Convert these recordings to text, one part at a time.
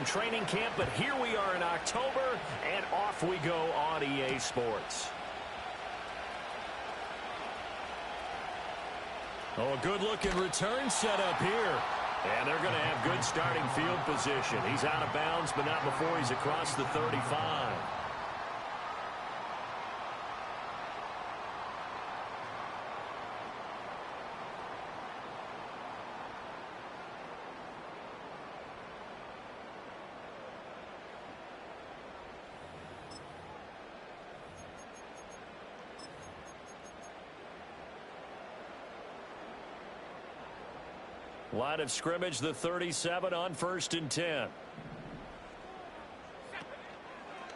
from training camp, but here we are in October, and off we go on EA Sports. Oh, a good-looking return set up here. And they're going to have good starting field position. He's out of bounds, but not before he's across the 35. Line of scrimmage, the 37 on 1st and 10.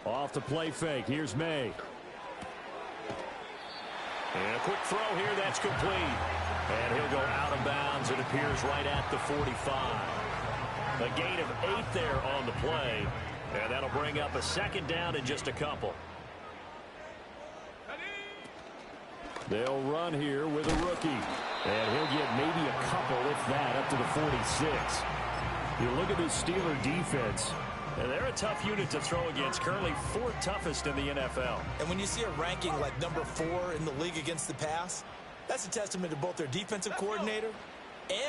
Off the play fake. Here's May. And a quick throw here. That's complete. And he'll go out of bounds. It appears right at the 45. A gain of 8 there on the play. And that'll bring up a second down in just a couple. They'll run here with a rookie. And he'll get maybe a couple, if that, up to the 46. You look at this Steeler defense. And they're a tough unit to throw against. Currently 4th toughest in the NFL. And when you see a ranking like number 4 in the league against the pass, that's a testament to both their defensive coordinator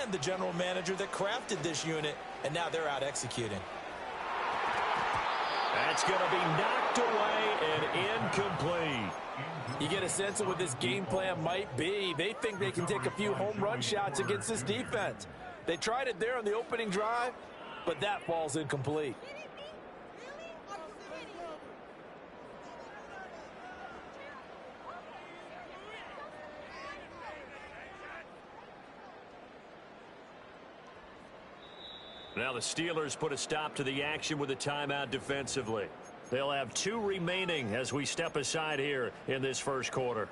and the general manager that crafted this unit. And now they're out executing. That's going to be knocked away and incomplete. You get a sense of what this game plan might be. They think they can take a few home run shots against this defense. They tried it there on the opening drive, but that falls incomplete. Now the Steelers put a stop to the action with a timeout defensively. They'll have 2 remaining as we step aside here in this first quarter.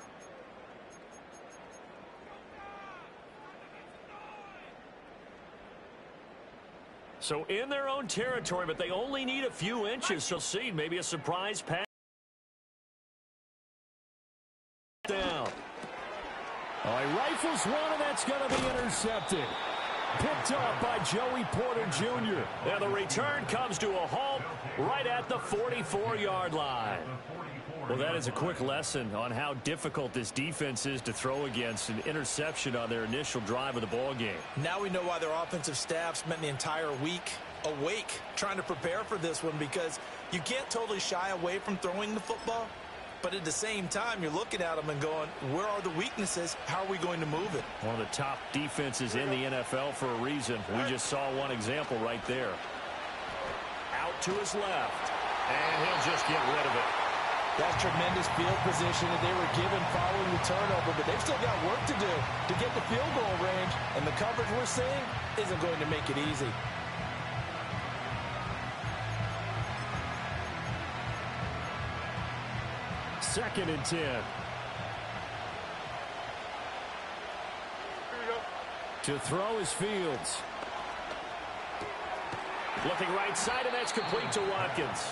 So in their own territory, but they only need a few inches. So see, maybe a surprise pass. Down. Oh, he rifles one, and that's going to be intercepted. Picked up by Joey Porter Jr. And the return comes to a halt right at the 44-yard line. Well, that is a quick lesson on how difficult this defense is to throw against. An interception on their initial drive of the ball game. Now we know why their offensive staff spent the entire week awake trying to prepare for this one, because you can't totally shy away from throwing the football. But at the same time, you're looking at them and going, where are the weaknesses? How are we going to move it? One of the top defenses in the NFL for a reason. We just saw one example right there. Out to his left. And he'll just get rid of it. That's tremendous field position that they were given following the turnover, but they've still got work to do to get the field goal range, and the coverage we're seeing isn't going to make it easy. Second and 10. To throw is Fields. Looking right side, and that's complete to Watkins.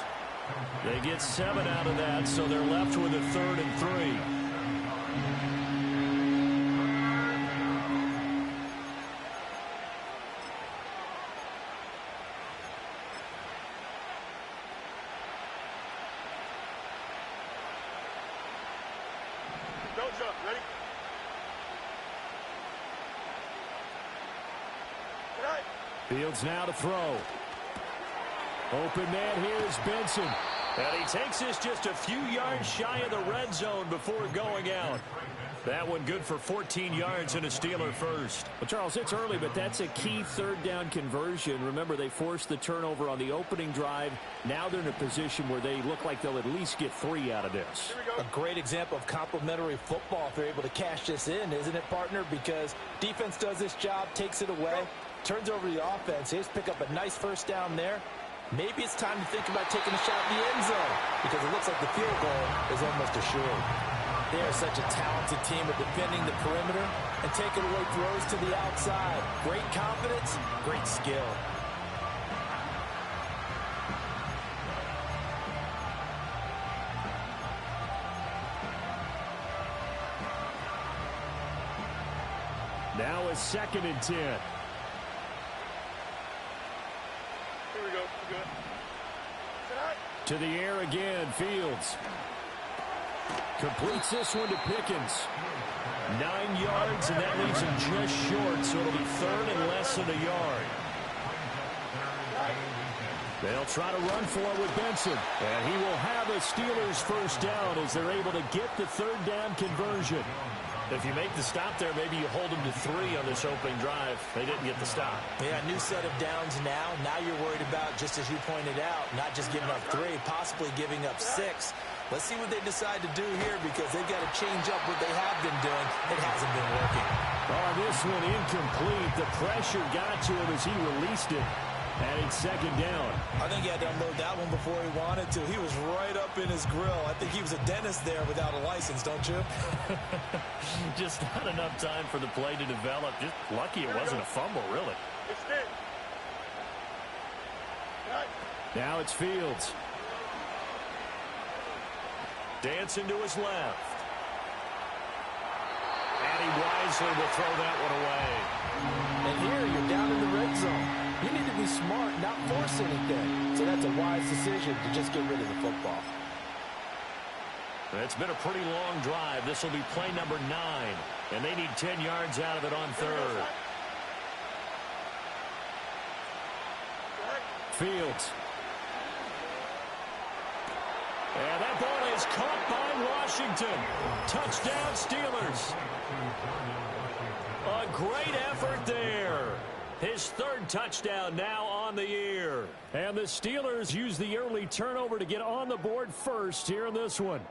They get 7 out of that, so they're left with a 3rd and 3. Ready? Fields now to throw. Open man here is Benson. And he takes this just a few yards shy of the red zone before going out. That one good for 14 yards and a Steeler first. Well, Charles, it's early, but that's a key 3rd down conversion. Remember, they forced the turnover on the opening drive. Now they're in a position where they look like they'll at least get 3 out of this. A great example of complementary football if they're able to cash this in, isn't it, partner? Because defense does this job, takes it away, turns over the offense. Here's pick up a nice first down there. Maybe it's time to think about taking a shot in the end zone, because it looks like the field goal is almost assured. They are such a talented team at defending the perimeter and taking away throws to the outside. Great confidence, great skill. Now a 2nd and 10. Here we go. Good. To the air again, Fields. Completes this one to Pickens. 9 yards, and that leaves him just short, so it'll be third and less than a yard. They'll try to run for it with Benson. And he will have a Steelers first down as they're able to get the third down conversion. If you make the stop there, maybe you hold them to 3 on this opening drive. They didn't get the stop. Yeah, new set of downs now. Now you're worried about, just as you pointed out, not just giving up 3, possibly giving up 6. Let's see what they decide to do here because they've got to change up what they have been doing. It hasn't been working. Oh, this one incomplete. The pressure got to him as he released it. And it's second down. I think he had to unload that one before he wanted to. He was right up in his grill. I think he was a dentist there without a license, don't you? Just not enough time for the play to develop. Just lucky it wasn't a fumble, really. Now it's Fields. Dancing to his left. And he wisely will throw that one away. And here you're down in the red zone. You need to be smart, not force anything. So that's a wise decision to just get rid of the football. It's been a pretty long drive. This will be play number 9. And they need 10 yards out of it on third. Fields. And that ball is caught by Washington. Touchdown Steelers. A great effort there. His third touchdown now on the year. And the Steelers use the early turnover to get on the board first here in this one.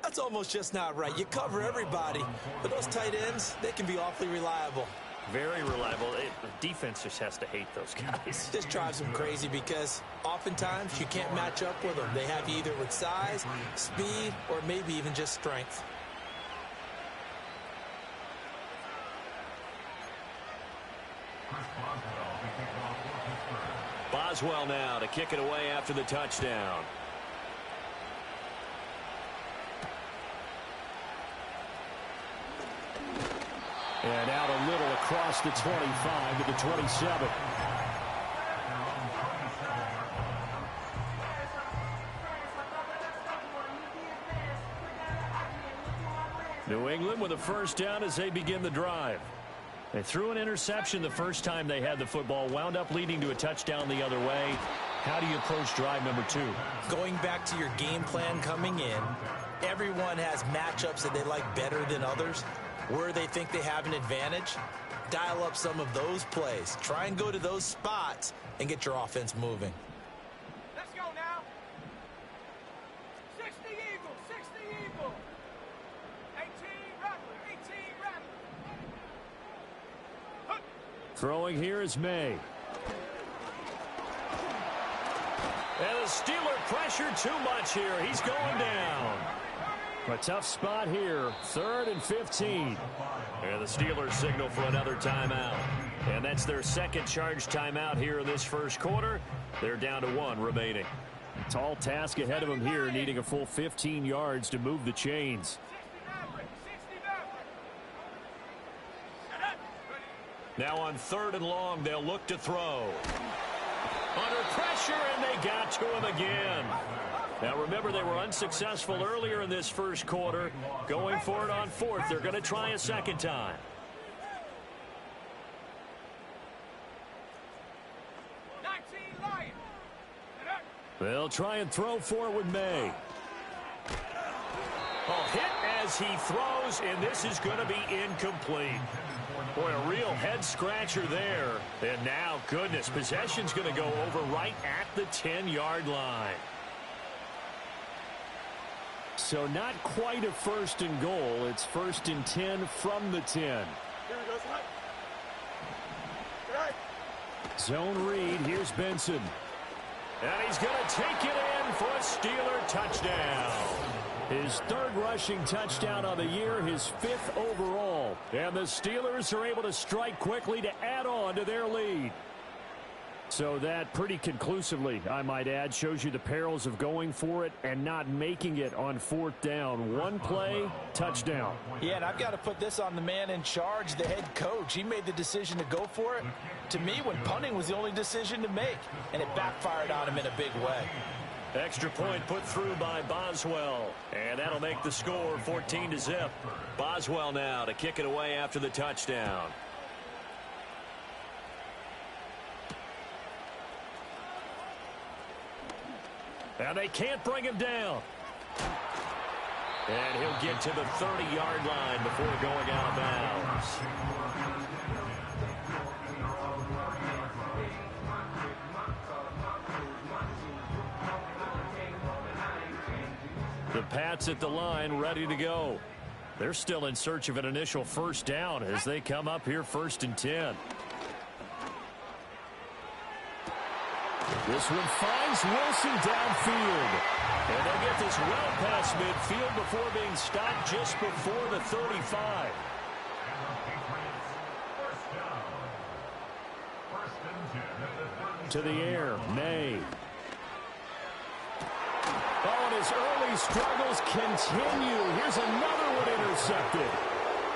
That's almost just not right. You cover everybody. But those tight ends, they can be awfully reliable. Very reliable. The defense just has to hate those guys. This drives them crazy because oftentimes you can't match up with them. They have you either with size, speed, or maybe even just strength. Boswell now to kick it away after the touchdown. And out a little across the 25 to the 27. New England with a first down as they begin the drive. They threw an interception the first time they had the football, wound up leading to a touchdown the other way. How do you approach drive number 2? Going back to your game plan coming in, everyone has matchups that they like better than others. Where they think they have an advantage, dial up some of those plays. Try and go to those spots and get your offense moving. Let's go now. 60 Eagle, 60 Eagle. 18 Rattler, 18 Rattler. Throwing here is May. And the Steeler pressure too much here. He's going down. A tough spot here. 3rd and 15. And the Steelers signal for another timeout. And that's their second charge timeout here in this first quarter. They're down to 1 remaining. Tall task ahead of them here, needing a full 15 yards to move the chains. Now on 3rd and long, they'll look to throw. Under pressure, and they got to him again. Now remember, they were unsuccessful earlier in this first quarter. Going for it on 4th. They're going to try a second time. They'll try and throw for it with May. Oh, hit as he throws, and this is going to be incomplete. Boy, a real head-scratcher there. And now, goodness, possession's going to go over right at the 10-yard line. So not quite a 1st and goal. It's 1st and 10 from the 10. Zone read. Here's Benson. And he's going to take it in for a Steeler touchdown. His 3rd rushing touchdown on the year, his 5th overall. And the Steelers are able to strike quickly to add on to their lead. So that pretty conclusively, I might add, shows you the perils of going for it and not making it on 4th down. 1 play, touchdown. Yeah, and I've got to put this on the man in charge, the head coach. He made the decision to go for it. To me, when punting was the only decision to make, and it backfired on him in a big way. Extra point put through by Boswell. And that'll make the score 14-0. Boswell now to kick it away after the touchdown. And they can't bring him down. And he'll get to the 30-yard line before going out of bounds. The Pats at the line, ready to go. They're still in search of an initial first down as they come up here 1st and 10. This one finds Wilson downfield. And they'll get this well past midfield before being stopped just before the 35. To the air, May. Oh, and his early struggles continue. Here's another one intercepted.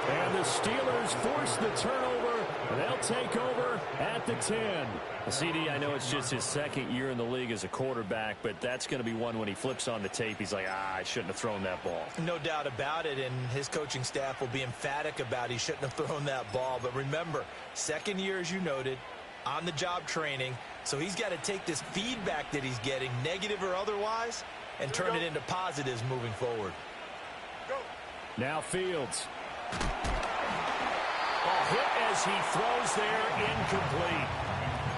And the Steelers force the turnover, and they'll take over at the 10. CD, I know it's just his second year in the league as a quarterback, but that's going to be one when he flips on the tape. He's like, I shouldn't have thrown that ball. No doubt about it, and his coaching staff will be emphatic about he shouldn't have thrown that ball. But remember, second year, as you noted, on-the-job training, so he's got to take this feedback that he's getting, negative or otherwise, and turn it into positives moving forward. Now Fields. Hit as he throws there, incomplete.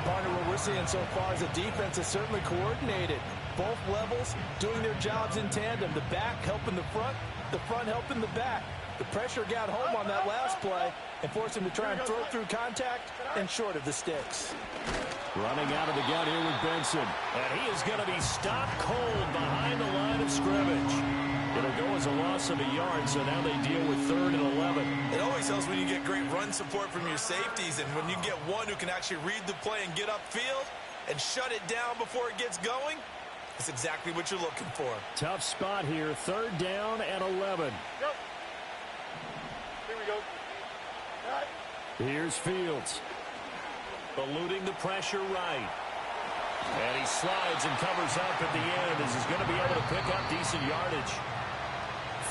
Partner, what we're seeing so far is the defense is certainly coordinated. Both levels doing their jobs in tandem. The back helping the front helping the back. The pressure got home on that last play and forced him to try and throw through contact and short of the sticks. Running out of the gun here with Benson. And he is going to be stopped cold behind the line of scrimmage. It'll go as a loss of a yard, so now they deal with 3rd and 11. It always helps when you get great run support from your safeties, and when you get one who can actually read the play and get upfield and shut it down before it gets going, that's exactly what you're looking for. Tough spot here, 3rd down and 11. Yep. Here we go. Right. Here's Fields. Eluding the pressure right. And he slides and covers up at the end as he's going to be able to pick up decent yardage.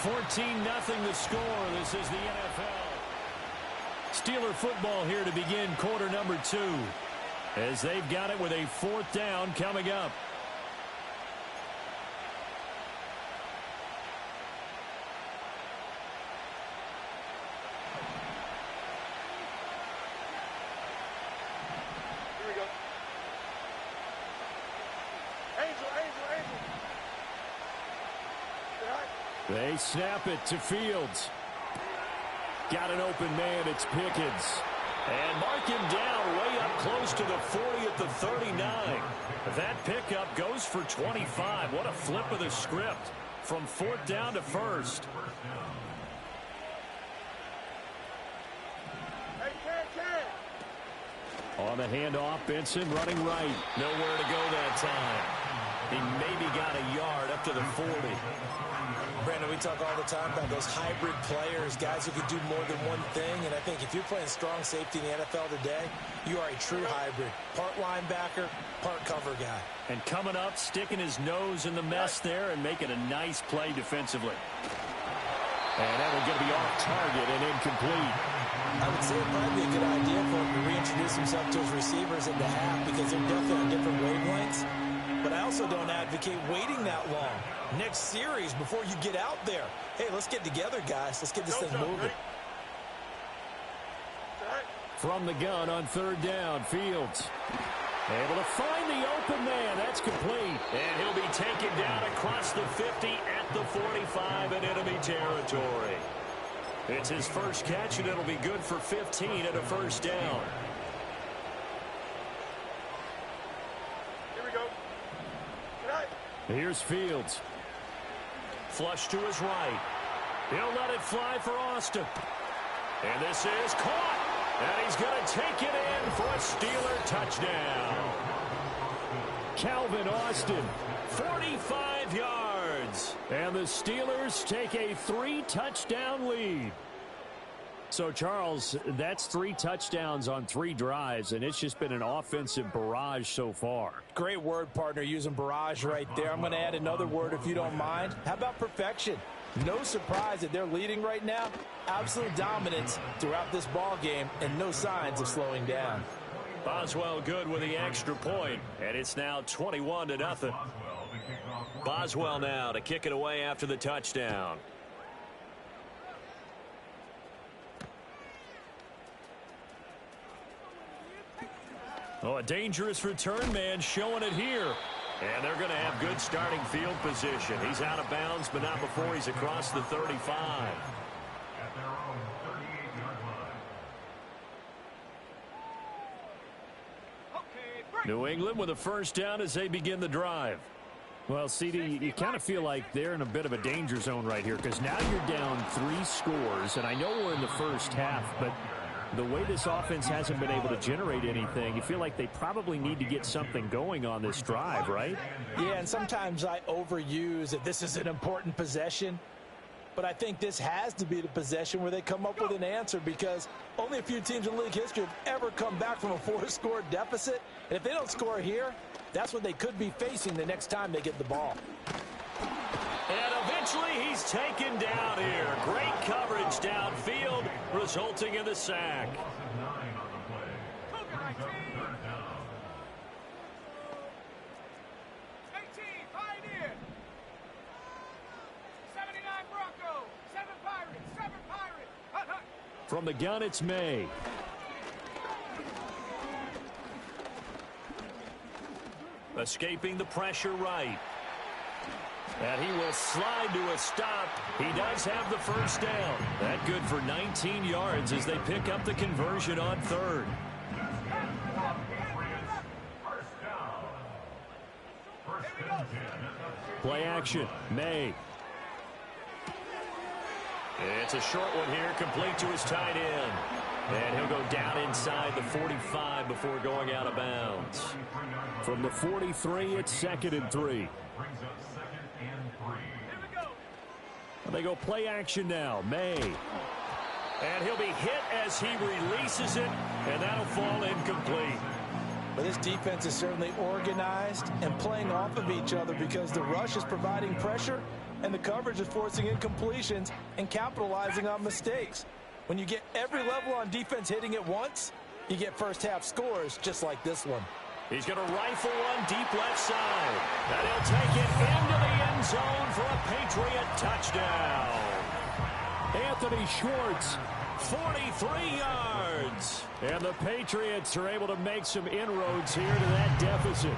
14-0 the score. This is the NFL. Steeler football here to begin quarter number 2. As they've got it with a 4th down coming up. Here we go. Angel. Right. They snap it to Fields. Got an open man, it's Pickens. And mark him down way up close to the 40 at the 39. That pickup goes for 25. What a flip of the script from 4th down to 1st. Hey, Ken. On the handoff, Benson running right. Nowhere to go that time. He maybe got a yard up to the 40. Brandon, we talk all the time about those hybrid players, guys who can do more than one thing. And I think if you're playing strong safety in the NFL today, you are a true hybrid. Part linebacker, part cover guy. And coming up, sticking his nose in the mess there and making a nice play defensively. And that will get to be off target and incomplete. I would say it'd probably be a good idea for him to reintroduce himself to his receivers in the half because they're definitely on different wavelengths. But I also don't advocate waiting that long. Next series, before you get out there, hey, let's get together, guys. Let's get this thing moving. From the gun on 3rd down, Fields. Able to find the open man. That's complete. And he'll be taken down across the 50 at the 45 in enemy territory. It's his first catch, and it'll be good for 15 at a 1st down. Here we go. Right. Here's Fields. Flush to his right. He'll let it fly for Austin. And this is caught. And he's going to take it in for a Steeler touchdown. Calvin Austin, 45 yards. And the Steelers take a 3-touchdown lead. So, Charles, that's 3 touchdowns on 3 drives, and it's just been an offensive barrage so far. Great word, partner, using barrage right there. I'm going to add another word if you don't mind. How about perfection? No surprise that they're leading right now. Absolute dominance throughout this ball game and no signs of slowing down. Boswell good with the extra point, and it's now 21-0. Boswell now to kick it away after the touchdown. Oh, a dangerous return man showing it here. And they're going to have good starting field position. He's out of bounds, but not before he's across the 35. New England with a first down as they begin the drive. Well, CD, you kind of feel like they're in a bit of a danger zone right here because now you're down 3 scores, and I know we're in the first half, but the way this offense hasn't been able to generate anything, you feel like they probably need to get something going on this drive, right? Yeah, and sometimes I overuse that this is an important possession, but I think this has to be the possession where they come up with an answer because only a few teams in league history have ever come back from a 4-score deficit, and if they don't score here, that's what they could be facing the next time they get the ball. And eventually he's taken down here. Great coverage downfield, resulting in the sack. Cougar 19. 18, Pioneer. 79, Bronco. 7 Pirates. 7 Pirates. Hut, hut. From the gun, it's May. Escaping the pressure right. And he will slide to a stop. He does have the first down. That good for 19 yards as they pick up the conversion on 3rd. Play action. May. It's a short one here, complete to his tight end. And he'll go down inside the 45 before going out of bounds. From the 43, it's 2nd and 3. They go play action now. May. And he'll be hit as he releases it, and that'll fall incomplete. But this defense is certainly organized and playing off of each other because the rush is providing pressure and the coverage is forcing incompletions and capitalizing on mistakes. When you get every level on defense hitting at once, you get first half scores just like this one. He's going to rifle one deep left side. And he'll take it into the end zone for a Patriot touchdown. Anthony Schwartz. 43 yards. And the Patriots are able to make some inroads here to that deficit.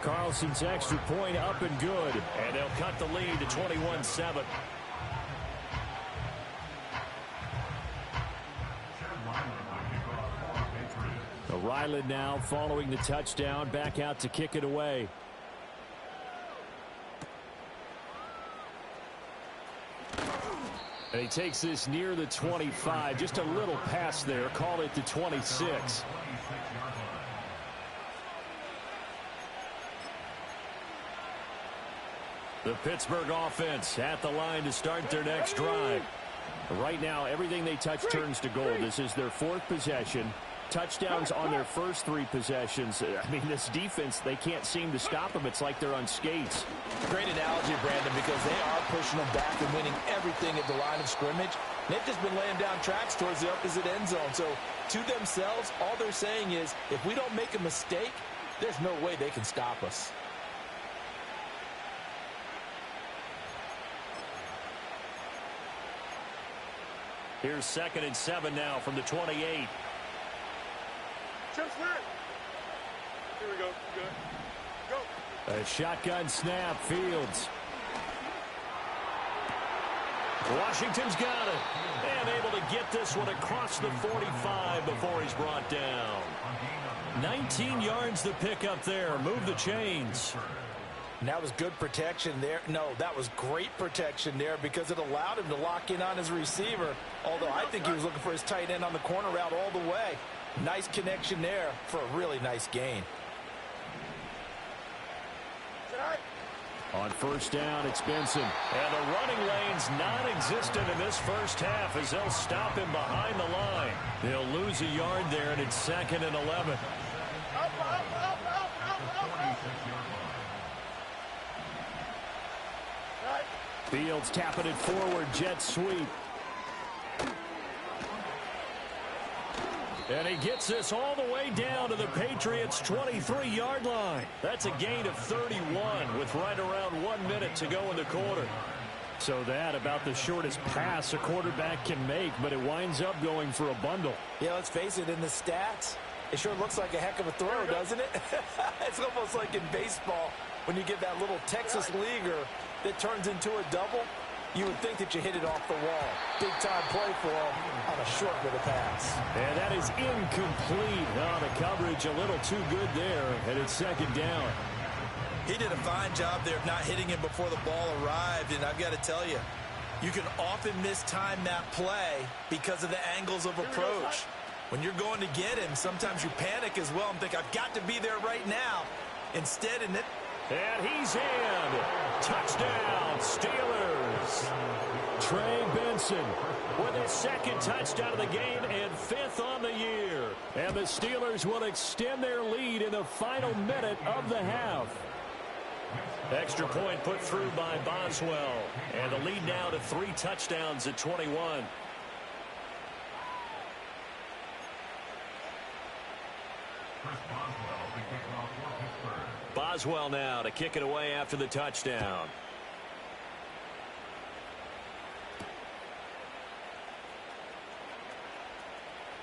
Carlson's extra point up and good. And they'll cut the lead to 21-7. Ryland now following the touchdown, back out to kick it away. And he takes this near the 25, just a little pass there, call it the 26. The Pittsburgh offense at the line to start their next drive. Right now, everything they touch turns to gold. This is their 4th possession. Touchdowns on their first 3 possessions. I mean, this defense, they can't seem to stop them. It's like they're on skates. Great analogy, Brandon, because they are pushing them back and winning everything at the line of scrimmage. They've just been laying down tracks towards the opposite end zone. So, to themselves, all they're saying is, if we don't make a mistake, there's no way they can stop us. Here's 2nd and 7 now from the 28. Here we go. Good. Go. A shotgun snap, Fields. Washington's got it. And able to get this one across the 45 before he's brought down. 19 yards to pick up there. Move the chains. And that was good protection there. No, that was great protection there because it allowed him to lock in on his receiver. Although I think he was looking for his tight end on the corner route all the way. Nice connection there for a really nice gain. On first down, it's Benson. And the running lane's non-existent in this first half as they'll stop him behind the line. They'll lose a yard there, and it's 2nd and 11. Fields tapping it forward, jet sweep. And he gets this all the way down to the Patriots' 23-yard line. That's a gain of 31 with right around 1 minute to go in the quarter. So that about the shortest pass a quarterback can make, but it winds up going for a bundle. Yeah, let's face it, in the stats, it sure looks like a heck of a throw, doesn't it? It's almost like in baseball when you get that little Texas leaguer that turns into a double. You would think that you hit it off the wall. Big-time play for him on a short with a pass. And that is incomplete. Oh, the coverage a little too good there, and it's 2nd down. He did a fine job there of not hitting him before the ball arrived, and I've got to tell you, you can often mistime that play because of the angles of approach. When you're going to get him, sometimes you panic as well and think, I've got to be there right now. Instead, and he's in. Touchdown, Steelers. Trey Benson with his 2nd touchdown of the game and 5th on the year. And the Steelers will extend their lead in the final minute of the half. Extra point put through by Boswell. And the lead now to 3 touchdowns at 21. Boswell now to kick it away after the touchdown.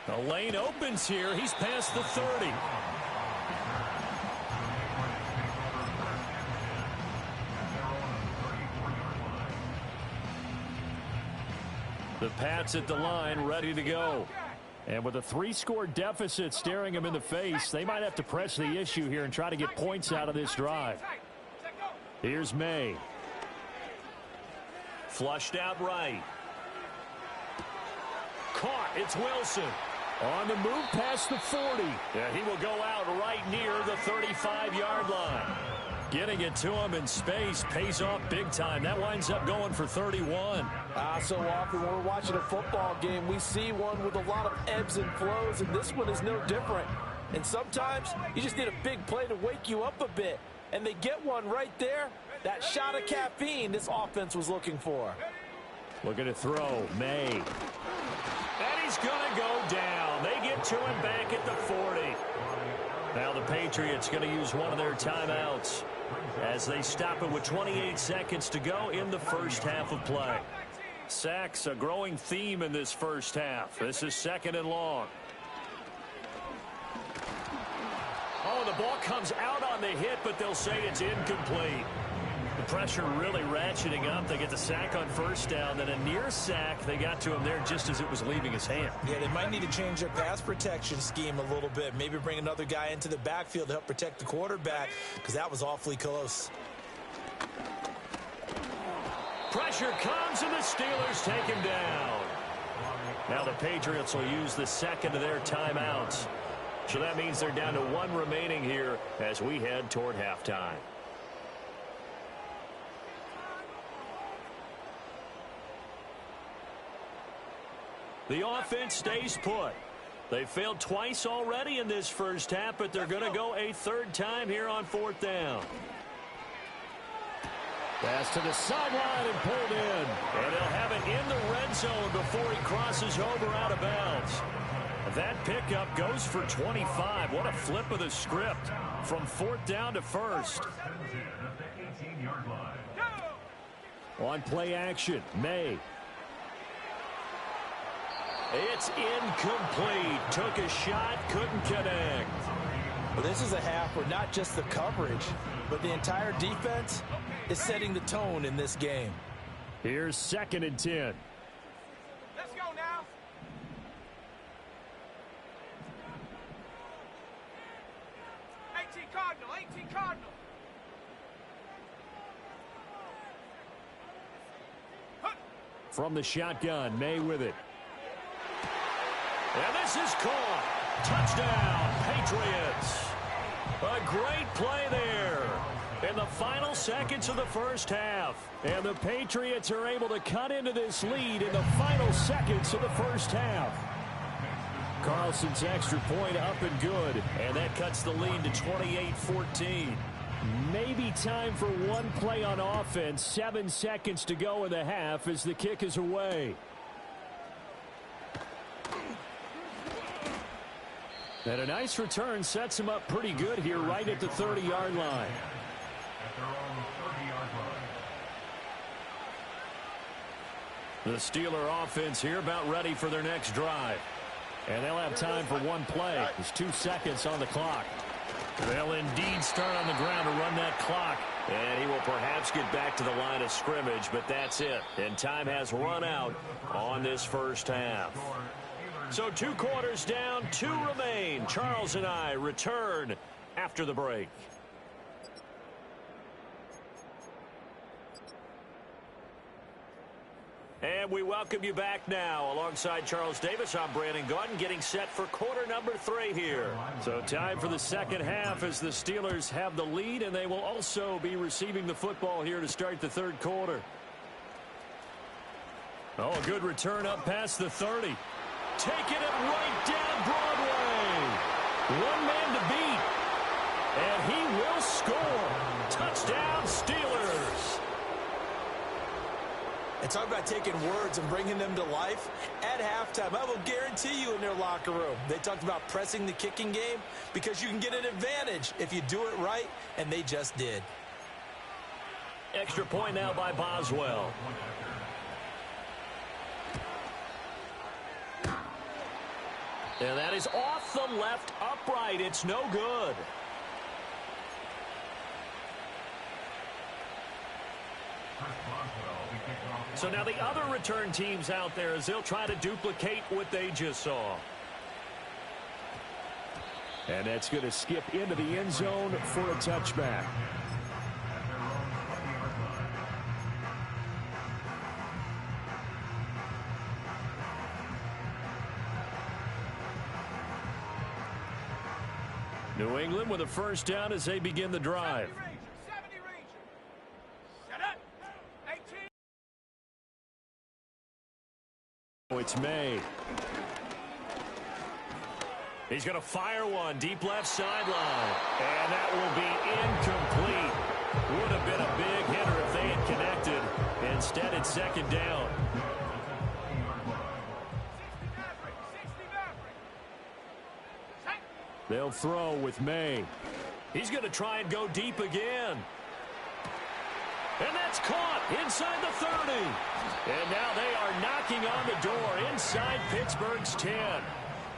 The lane opens here. He's past the 30. The Pats at the line, ready to go. And with a 3-score deficit staring them in the face, they might have to press the issue here and try to get points out of this drive. Here's May. Flushed out right. Caught. It's Wilson. On the move past the 40. Yeah, he will go out right near the 35-yard line. Getting it to him in space pays off big time. That winds up going for 31. So often when we're watching a football game, we see one with a lot of ebbs and flows, and this one is no different. And sometimes you just need a big play to wake you up a bit. And they get one right there. That shot of caffeine this offense was looking for. Looking to throw. May. And he's going to go down. They get to him back at the 40. Now the Patriots going to use one of their timeouts as they stop it with 28 seconds to go in the first half of play. Sacks, a growing theme in this first half. This is 2nd and long. Oh, the ball comes out on the hit, but they'll say it's incomplete. The pressure really ratcheting up. They get the sack on first down, then a near sack. They got to him there just as it was leaving his hand. Yeah, they might need to change their pass protection scheme a little bit. Maybe bring another guy into the backfield to help protect the quarterback, because that was awfully close. Pressure comes, and the Steelers take him down. Now the Patriots will use the 2nd of their timeouts. So that means they're down to 1 remaining here as we head toward halftime. The offense stays put. They failed twice already in this first half, but they're going to go a 3rd time here on 4th down. Pass to the sideline and pulled in. And they'll have it in the red zone before he crosses over out of bounds. That pickup goes for 25. What a flip of the script from 4th down to 1st. On play action, May. It's incomplete. Took a shot, couldn't connect. Well, this is a half where not just the coverage, but the entire defense is setting the tone in this game. Here's 2nd and 10. Let's go now. Cardinal, 18 Cardinal. From the shotgun, May with it. And this is caught. Touchdown, Patriots. A great play there. In the final seconds of the first half. And the Patriots are able to cut into this lead in the final seconds of the first half. Carlson's extra point up and good. And that cuts the lead to 28-14. Maybe time for one play on offense. 7 seconds to go in the half as the kick is away. And a nice return sets him up pretty good here right at the 30-yard line. The Steeler offense here about ready for their next drive. And they'll have time for one play. There's 2 seconds on the clock. They'll indeed start on the ground to run that clock. And he will perhaps get back to the line of scrimmage, but that's it. And time has run out on this first half. So 2 quarters down, 2 remain. Charles and I return after the break. And we welcome you back now. Alongside Charles Davis, I'm Brandon Gaudin, getting set for quarter number 3 here. So time for the second half as the Steelers have the lead, and they will also be receiving the football here to start the third quarter. Oh, a good return up past the 30. Taking it right down Broadway. One man to beat. And he will score. Touchdown, Steelers. And talk about taking words and bringing them to life. At halftime, I will guarantee you in their locker room, they talked about pressing the kicking game because you can get an advantage if you do it right, and they just did. Extra point now by Boswell. And that is off the left upright. It's no good. So now the other return teams out there as they'll try to duplicate what they just saw. And that's going to skip into the end zone for a touchback. New England with a first down as they begin the drive. 70 Ranger. Set up. 18. It's May. He's going to fire one deep left sideline. And that will be incomplete. Would have been a big hitter if they had connected. Instead, it's second down. 60 Maverick. Set. They'll throw with May. He's going to try and go deep again. And that's caught inside the 30. And now they are knocking on the door inside Pittsburgh's 10.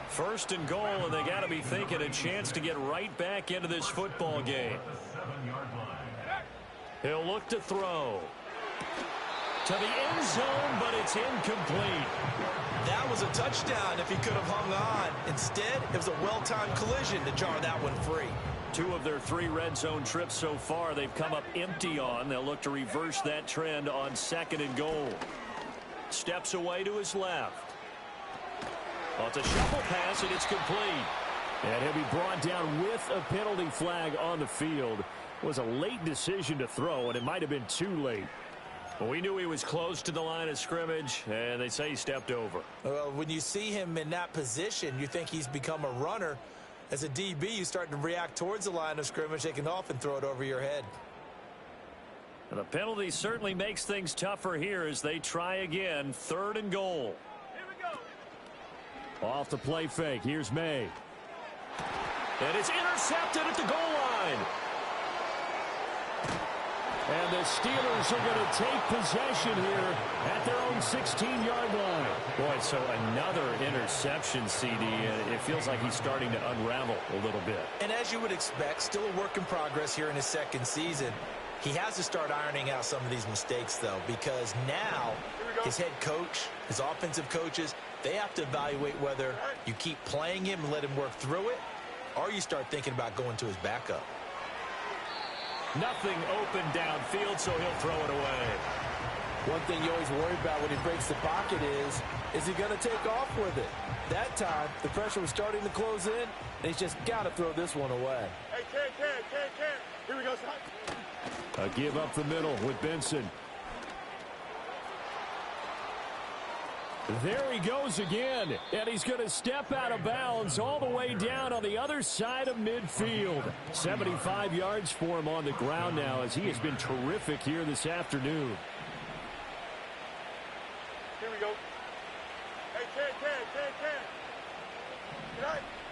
First and goal, and they got to be thinking a chance to get right back into this football game. He'll look to throw. To the end zone, but it's incomplete. That was a touchdown if he could have hung on. Instead, it was a well-timed collision to jar that one free. 2 of their 3 red zone trips so far they've come up empty on. They'll look to reverse that trend on second and goal. Steps away to his left. Oh, it's a shuffle pass, and it's complete. And he'll be brought down with a penalty flag on the field. It was a late decision to throw, and it might have been too late. Well, we knew he was close to the line of scrimmage, and they say he stepped over. When you see him in that position, you think he's become a runner. As a DB, you start to react towards the line of scrimmage. They can often throw it over your head. And the penalty certainly makes things tougher here as they try again. Third and goal. Here we go. Off the play fake. Here's May. And it's intercepted at the goal line. And the Steelers are going to take possession here at their own 16-yard line. Boy, so another interception, CD. It feels like he's starting to unravel a little bit. And as you would expect, still a work in progress here in his second season. He has to start ironing out some of these mistakes, though, because now his head coach, his offensive coaches, they have to evaluate whether you keep playing him and let him work through it, or you start thinking about going to his backup. Nothing open downfield, so he'll throw it away. One thing you always worry about when he breaks the pocket is he going to take off with it? That time, the pressure was starting to close in, and he's just got to throw this one away. Hey, Ken. Here we go, son. A give up the middle with Benson. There he goes again, and he's going to step out of bounds all the way down on the other side of midfield. 75 yards for him on the ground now, as he has been terrific here this afternoon. Here we go. Hey, Ken.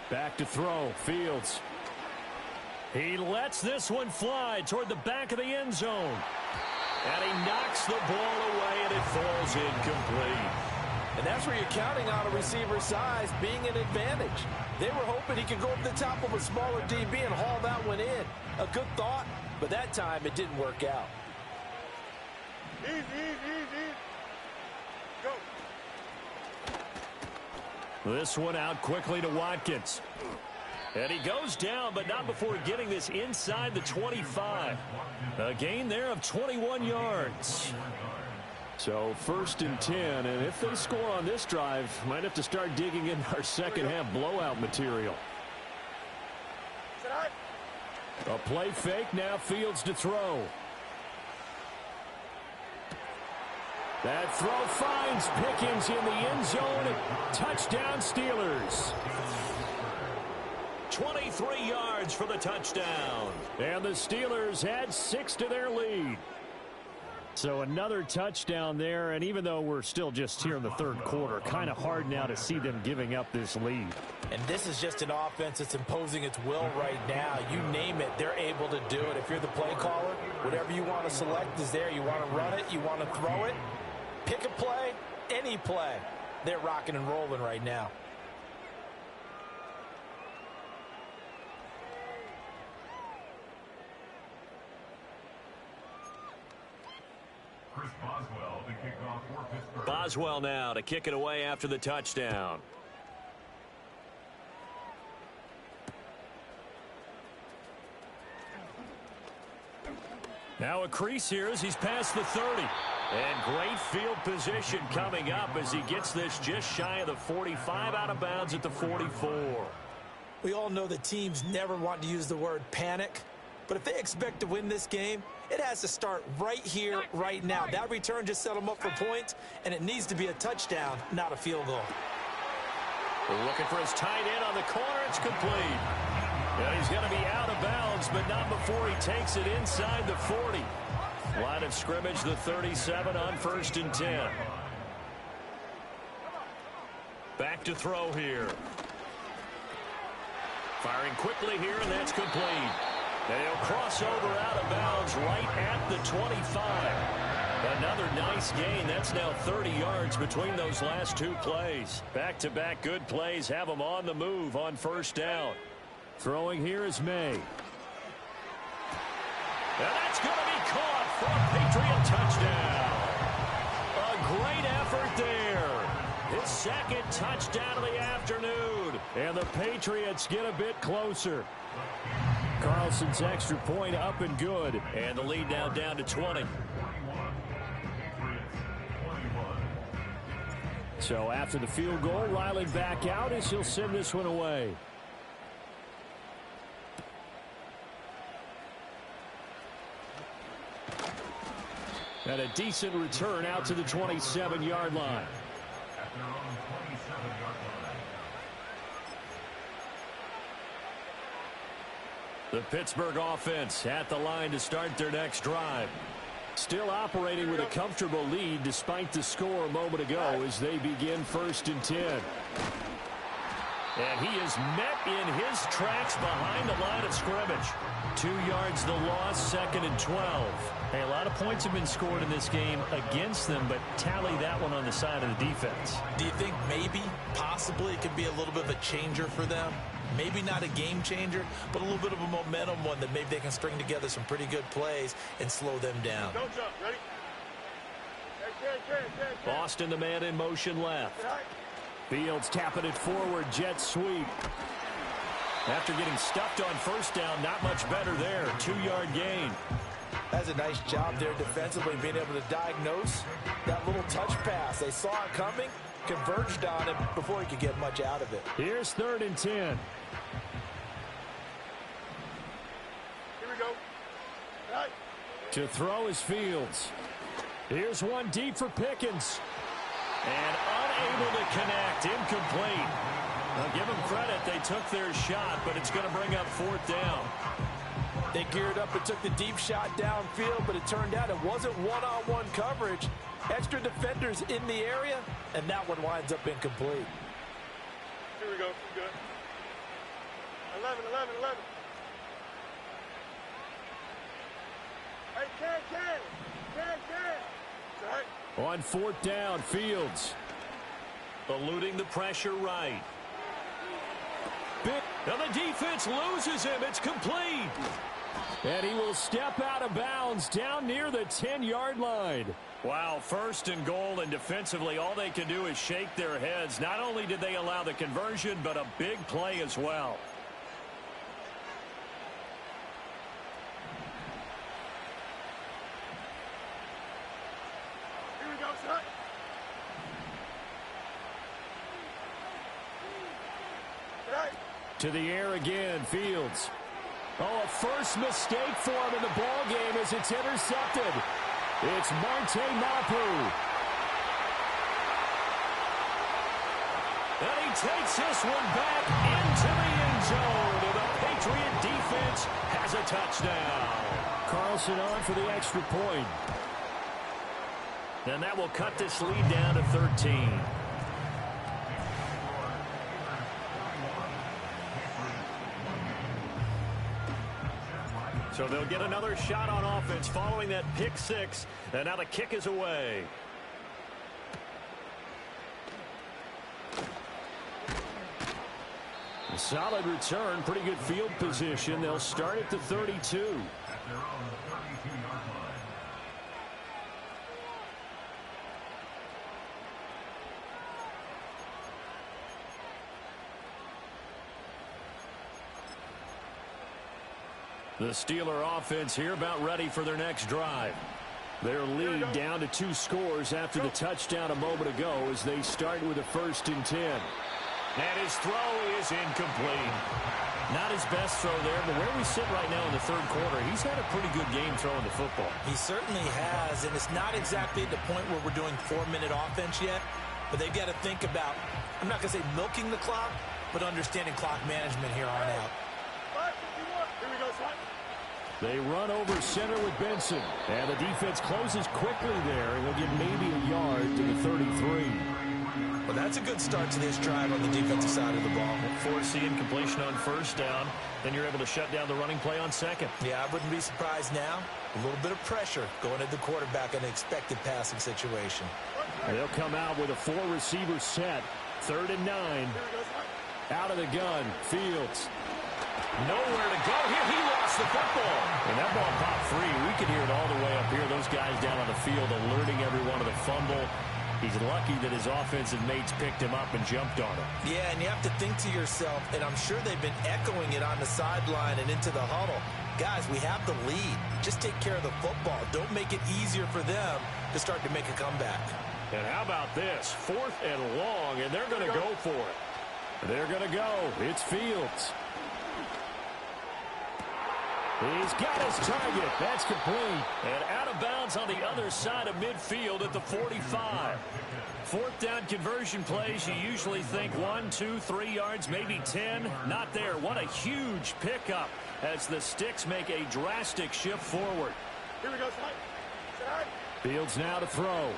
Back to throw, Fields. He lets this one fly toward the back of the end zone. And he knocks the ball away, and it falls incomplete. And that's where you're counting on a receiver's size being an advantage. They were hoping he could go over the top of a smaller DB and haul that one in. A good thought, but that time it didn't work out. Easy. Go. This one out quickly to Watkins. And he goes down, but not before getting this inside the 25. A gain there of 21 yards. So 1st and 10, and if they score on this drive, might have to start digging in our second half blowout material. A play fake, now Fields to throw. That throw finds Pickens in the end zone. Touchdown Steelers. 23 yards for the touchdown. And the Steelers add 6 to their lead. So another touchdown there, and even though we're still just here in the 3rd quarter, kind of hard now to see them giving up this lead. And this is just an offense that's imposing its will right now. You name it, they're able to do it. If you're the play caller, whatever you want to select is there. You want to run it, you want to throw it, pick a play, any play. They're rocking and rolling right now. Boswell now to kick it away after the touchdown. Now a crease here as he's past the 30. And great field position coming up as he gets this just shy of the 45, out of bounds at the 44. We all know that teams never want to use the word panic. But if they expect to win this game, it has to start right here, right now. That return just set them up for points, and it needs to be a touchdown, not a field goal. Looking for his tight end on the corner. It's complete. And he's going to be out of bounds, but not before he takes it inside the 40. Line of scrimmage, the 37 on 1st and 10. Back to throw here. Firing quickly here, and that's complete. And he'll cross over out of bounds right at the 25. Another nice gain. That's now 30 yards between those last 2 plays. Back-to-back good plays have them on the move on 1st down. Throwing here is May. And that's going to be caught for a Patriot touchdown. A great effort there. His 2nd touchdown of the afternoon. And the Patriots get a bit closer. Carlson's extra point up and good. And the lead now down to 20. So after the field goal, Riley back out as he'll send this one away. And a decent return out to the 27-yard line. The Pittsburgh offense at the line to start their next drive. Still operating with a comfortable lead despite the score a moment ago as they begin 1st and 10. And he is met in his tracks behind the line of scrimmage. 2 yards the loss, 2nd and 12. Hey, a lot of points have been scored in this game against them, but tally that one on the side of the defense. Do you think maybe, possibly, it could be a little bit of a changer for them? Maybe not a game changer, but a little bit of a momentum one that maybe they can string together some pretty good plays and slow them down. Don't jump. Ready? Boston, the man in motion left. Fields tapping it forward, jet sweep. After getting stuffed on 1st down, not much better there. 2-yard gain. That's a nice job there defensively, being able to diagnose that little touch pass. They saw it coming, converged on him before he could get much out of it. Here's 3rd and 10. Here we go. Right. To throw is Fields. Here's one deep for Pickens. And unable to connect. Incomplete. Now, give them credit. They took their shot, but it's going to bring up 4th down. They geared up and took the deep shot downfield, but it turned out it wasn't one-on-one coverage. Extra defenders in the area, and that one winds up incomplete. Here we go. Good. 11. Hey, can. Right. On 4th down, Fields. Eluding the pressure right. Now the defense loses him. It's complete. And he will step out of bounds down near the 10-yard line. Wow, 1st and goal, and defensively all they can do is shake their heads. Not only did they allow the conversion, but a big play as well. Here we go, son. Right. To the air again, Fields. Oh, a first mistake for him in the ball game as it's intercepted. It's Marte Mapu. And he takes this one back into the end zone. And the Patriot defense has a touchdown. Carlson on for the extra point. And that will cut this lead down to 13. So they'll get another shot on offense following that pick 6. And now the kick is away. A solid return, pretty good field position. They'll start at the 32. The Steeler offense here about ready for their next drive. Their lead down to 2 scores after the touchdown a moment ago as they start with a 1st and 10. And his throw is incomplete. Not his best throw there, but where we sit right now in the 3rd quarter, he's had a pretty good game throwing the football. He certainly has, and it's not exactly at the point where we're doing 4-minute offense yet, but they've got to think about, I'm not going to say milking the clock, but understanding clock management here on out. 5:51. Here we go, son. They run over center with Benson. And the defense closes quickly there. And he'll get maybe a yard to the 33. Well, that's a good start to this drive on the defensive side of the ball. Force the incompletion on 1st down. Then you're able to shut down the running play on 2nd. Yeah, I wouldn't be surprised now. A little bit of pressure going at the quarterback in an expected passing situation. They'll come out with a 4-receiver set. 3rd and 9. Out of the gun, Fields. Nowhere to go here. He lost the football. And that ball popped free. We can hear it all the way up here. Those guys down on the field alerting everyone of the fumble. He's lucky that his offensive mates picked him up and jumped on him. Yeah, and you have to think to yourself, and I'm sure they've been echoing it on the sideline and into the huddle. Guys, we have the lead. Just take care of the football. Don't make it easier for them to start to make a comeback. And how about this? 4th and long, and they're going to go for it. They're going to go. It's Fields. He's got his target. That's complete. And out of bounds on the other side of midfield at the 45. 4th down conversion plays, you usually think 1, 2, 3 yards, maybe 10. Not there. What a huge pickup as the Sticks make a drastic shift forward. Here we go, son. Fields now to throw.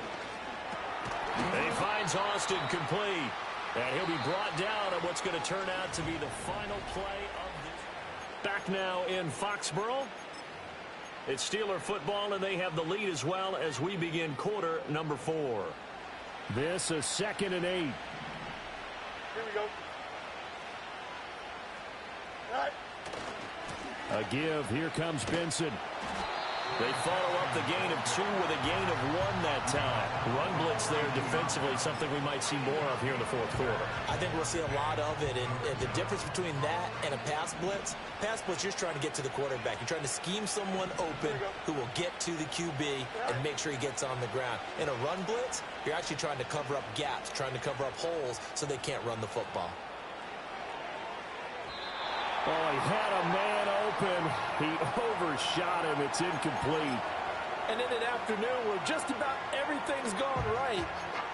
He finds Austin complete. And he'll be brought down on what's going to turn out to be the final play of this. Back now in Foxborough. It's Steeler football, and they have the lead as well as we begin quarter number 4. This is 2nd and 8. Here we go. All right. A give. Here comes Benson. They follow up the gain of 2 with a gain of 1 that time. Run blitz there defensively, something we might see more of here in the 4th quarter. I think we'll see a lot of it, and the difference between that and a pass blitz, you're just trying to get to the quarterback. You're trying to scheme someone open who will get to the QB and make sure he gets on the ground. In a run blitz, you're actually trying to cover up gaps, trying to cover up holes so they can't run the football. Oh, he had a man open. He overshot him. It's incomplete. And in an afternoon where just about everything's gone right,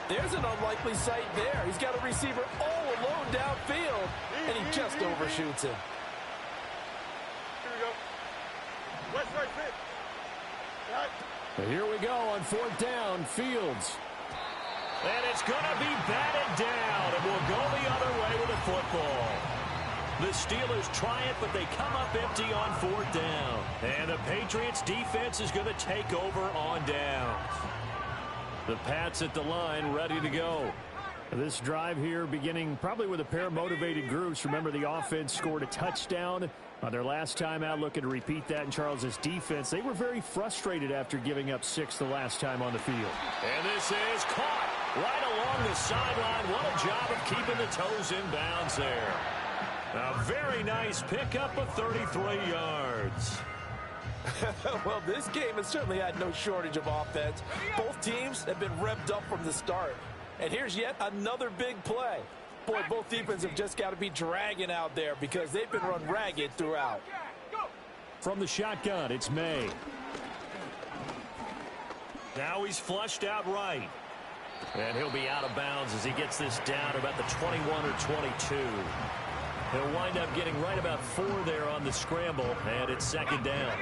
there's an unlikely sight there. He's got a receiver all alone downfield, and he just overshoots him. Here we go. West right fit. Right. Here we go on 4th down, Fields. And it's going to be batted down, and we'll go the other way with the football. The Steelers try it, but they come up empty on 4th down. And the Patriots defense is going to take over on downs. The Pats at the line, ready to go. This drive here beginning probably with a pair of motivated groups. Remember, the offense scored a touchdown on their last time out, looking to repeat that in Charles's defense. They were very frustrated after giving up 6 the last time on the field. And this is caught right along the sideline. What a job of keeping the toes in bounds there. A very nice pickup of 33 yards. Well, this game has certainly had no shortage of offense. Both teams have been revved up from the start. And here's yet another big play. Boy, both defenses have just got to be dragging out there because they've been run ragged throughout. From the shotgun, it's May. Now he's flushed out right. And he'll be out of bounds as he gets this down about the 21 or 22. He'll wind up getting right about 4 there on the scramble, and it's 2nd down.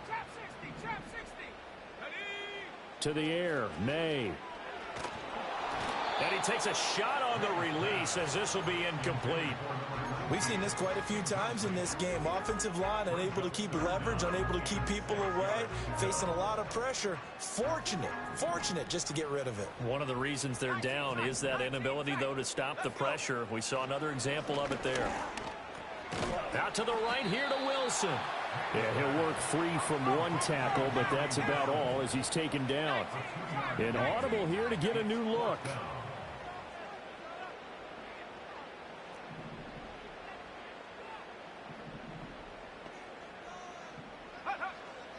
Trap 60. Ready? To the air, May. And he takes a shot on the release as this will be incomplete. We've seen this quite a few times in this game. Offensive line unable to keep leverage, unable to keep people away, facing a lot of pressure. Fortunate just to get rid of it. One of the reasons they're down is that inability, though, to stop the pressure. We saw another example of it there. Out to the right here to Wilson. Yeah, he'll work free from 1 tackle, but that's about all as he's taken down. An audible here to get a new look.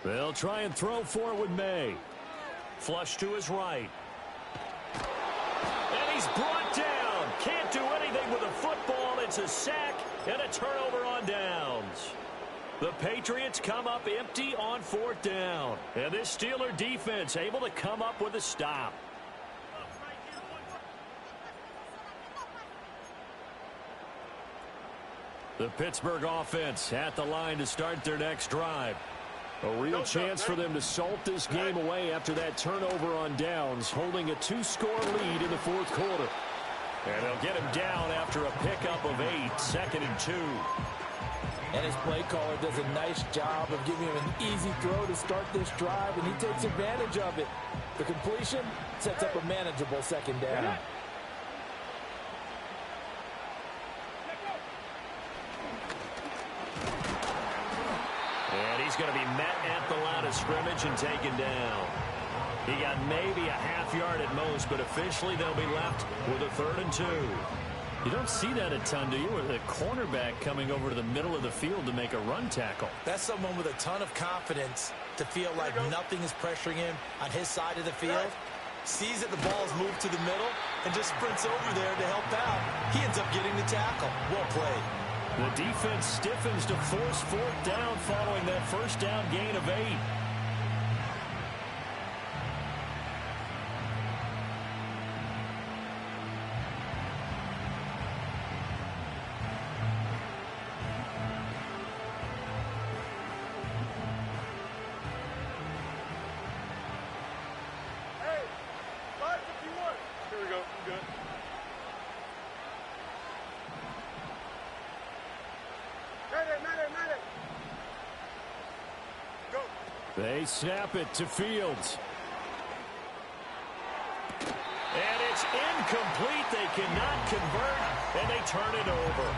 They'll try and throw for it with May. Flush to his right. And he's brought down. Can't do anything with a football. It's a sack and a turnover on downs. The Patriots come up empty on 4th down. And this Steeler defense able to come up with a stop. The Pittsburgh offense at the line to start their next drive. A real chance for them to salt this game away after that turnover on downs, holding a 2-score lead in the 4th quarter. And they'll get him down after a pickup of 8, 2nd and 2. And his play caller does a nice job of giving him an easy throw to start this drive, and he takes advantage of it. The completion sets up a manageable 2nd down. And he's going to be met at the line of scrimmage and taken down. He got maybe a half yard at most, but officially they'll be left with a 3rd and 2. You don't see that a ton, do you? With a cornerback coming over to the middle of the field to make a run tackle. That's someone with a ton of confidence to feel like nothing is pressuring him on his side of the field. Sees that the ball is moved to the middle and just sprints over there to help out. He ends up getting the tackle. Well played. The defense stiffens to force 4th down following that 1st down gain of 8. Hey, 551. Here we go. I'm good. Medic. Go. They snap it to Fields. And it's incomplete. They cannot convert, and they turn it over.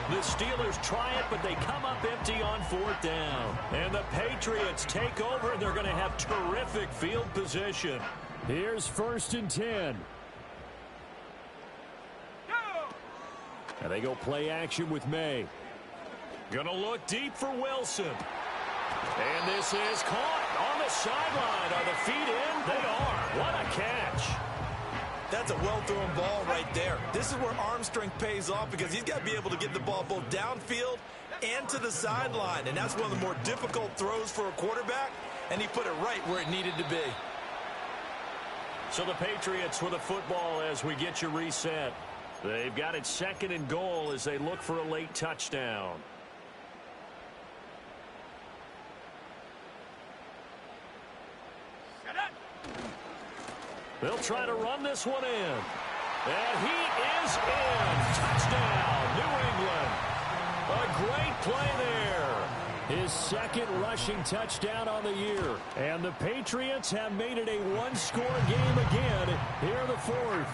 The Steelers try it, but they come up empty on 4th down. And the Patriots take over, and they're going to have terrific field position. Here's 1st and 10. Go. And they go play action with May. Going to look deep for Wilson. And this is caught on the sideline. Are the feet in? They are. What a catch. That's a well-thrown ball right there. This is where arm strength pays off because he's got to be able to get the ball both downfield and to the sideline. And that's one of the more difficult throws for a quarterback, and he put it right where it needed to be. So the Patriots with a football as we get you reset. They've got it 2nd and goal as they look for a late touchdown. They'll try to run this one in. And he is in. Touchdown, New England. A great play there. His 2nd rushing touchdown on the year. And the Patriots have made it a one-score game again here in the 4th.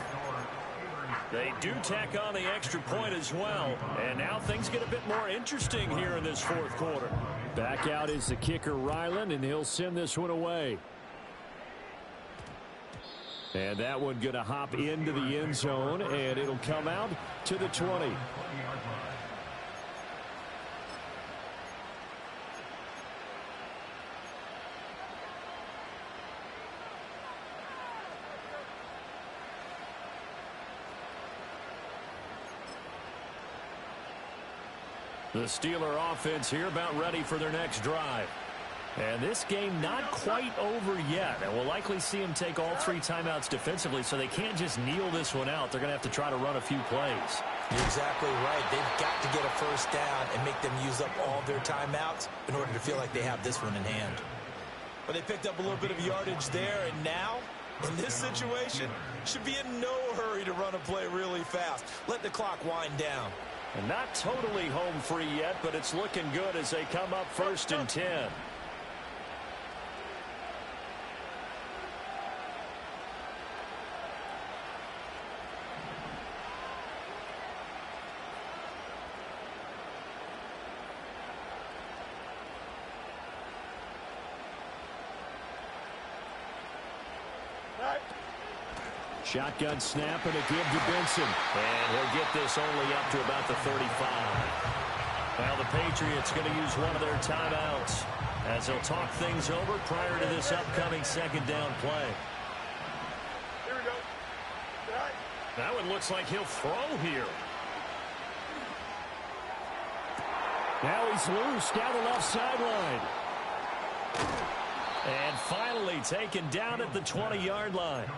They do tack on the extra point as well. And now things get a bit more interesting here in this 4th quarter. Back out is the kicker, Ryland, and he'll send this one away. And that one going to hop into the end zone, and it'll come out to the 20. The Steeler offense here about ready for their next drive. And this game not quite over yet. And we'll likely see him take all 3 timeouts defensively, so they can't just kneel this one out. They're going to have to try to run a few plays. You're exactly right. They've got to get a first down and make them use up all their timeouts in order to feel like they have this one in hand. But they picked up a little bit of yardage there, and now, in this situation, should be in no hurry to run a play really fast. Let the clock wind down. And not totally home free yet, but it's looking good as they come up 1st and 10. Shotgun snap and a give to Benson. And he'll get this only up to about the 35. Now the Patriots going to use one of their timeouts as they'll talk things over prior to this upcoming 2nd down play. Here we go. All right. That one looks like he'll throw here. Now he's loose down the left sideline. And finally taken down at the 20-yard line.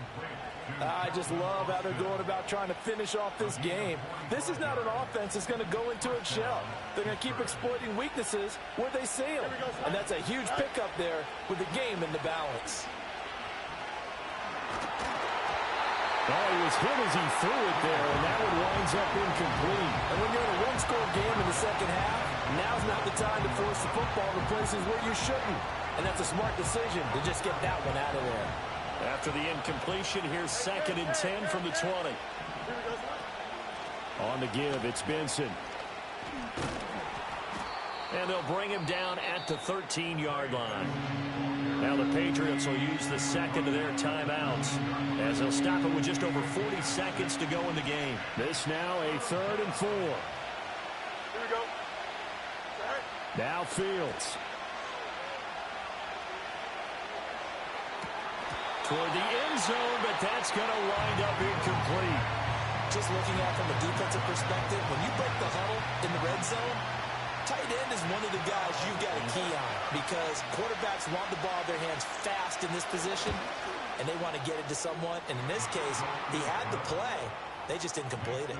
I just love how they're going about trying to finish off this game. This is not an offense that's going to go into its shell. They're going to keep exploiting weaknesses where they see them. And that's a huge pickup there with the game in the balance. Oh, he was hit as he threw it there, and that one winds up incomplete. And when you're in a one-score game in the 2nd half, now's not the time to force the football to places where you shouldn't. And that's a smart decision to just get that one out of there. After the incompletion, here's 2nd and 10 from the 20. On the give, it's Benson. And they'll bring him down at the 13-yard line. Now the Patriots will use the 2nd of their timeouts as they'll stop it with just over 40 seconds to go in the game. This now a 3rd and 4. Here we go. All right. Now Fields. Toward the end zone, but that's going to wind up incomplete. Just looking at it from a defensive perspective, when you break the huddle in the red zone, tight end is one of the guys you've got a key on because quarterbacks want the ball in their hands fast in this position, and they want to get it to someone. And in this case, he had the play. They just didn't complete it.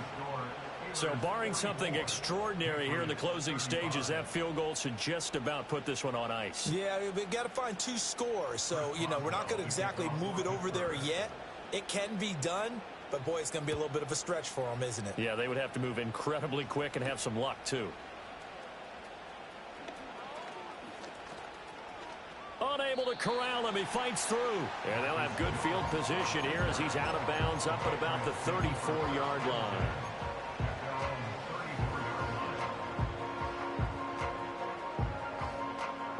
So barring something extraordinary here in the closing stages, that field goal should just about put this one on ice. Yeah, we've got to find 2 scores. So, you know, we're not going to exactly move it over there yet. It can be done, but, boy, it's going to be a little bit of a stretch for them, isn't it? Yeah, they would have to move incredibly quick and have some luck, too. Unable to corral him. He fights through. And they'll have good field position here as he's out of bounds up at about the 34-yard line.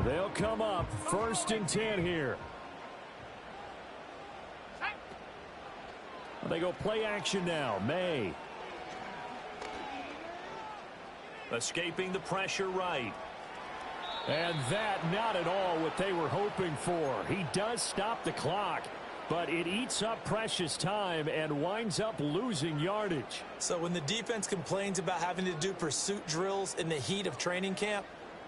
They'll come up 1st and 10 here. They go play action now. May. Escaping the pressure right. And that not at all what they were hoping for. He does stop the clock. but it eats up precious time and winds up losing yardage. So when the defense complains about having to do pursuit drills in the heat of training camp,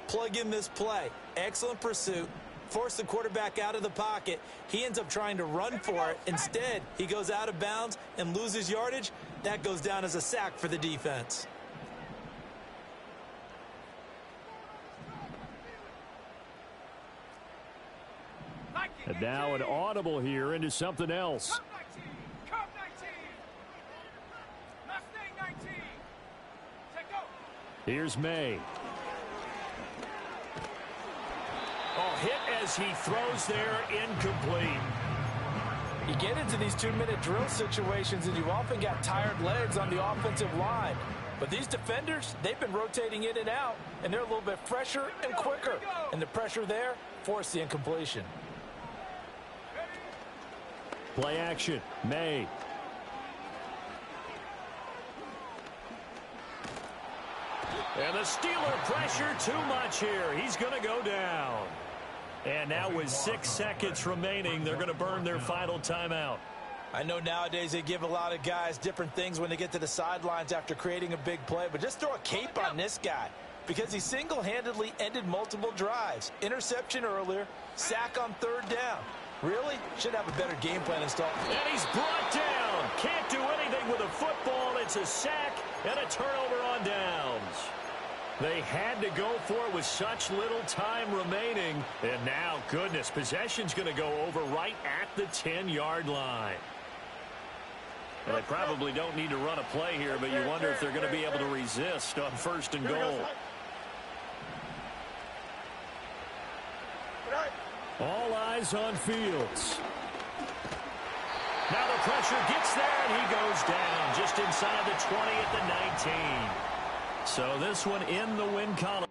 plug in this play. Excellent pursuit. Force the quarterback out of the pocket. He ends up trying to run for it. Instead, he goes out of bounds and loses yardage. That goes down as a sack for the defense. And now an audible here into something else. Come 19. Mustang 19. Take go. Here's May. Oh, hit as he throws there, incomplete. You get into these 2-minute drill situations, and you've often got tired legs on the offensive line. But these defenders, they've been rotating in and out, and they're a little bit fresher and quicker. And the pressure there forced the incompletion. Play action. May. And the Steeler pressure too much here. He's going to go down. And now with 6 seconds remaining, they're going to burn their final timeout. I know nowadays they give a lot of guys different things when they get to the sidelines after creating a big play, but just throw a cape on this guy because he single-handedly ended multiple drives. Interception earlier, sack on 3rd down. Really? Should have a better game plan installed. And he's brought down. Can't do anything with a football. It's a sack and a turnover on downs. They had to go for it with such little time remaining. And now, goodness, possession's going to go over right at the 10-yard line. And they probably don't need to run a play here, but you wonder if they're going to be able to resist on 1st and goal. All eyes on Fields. Now the pressure gets there, and he goes down just inside the 20 at the 19. So this one in the win column.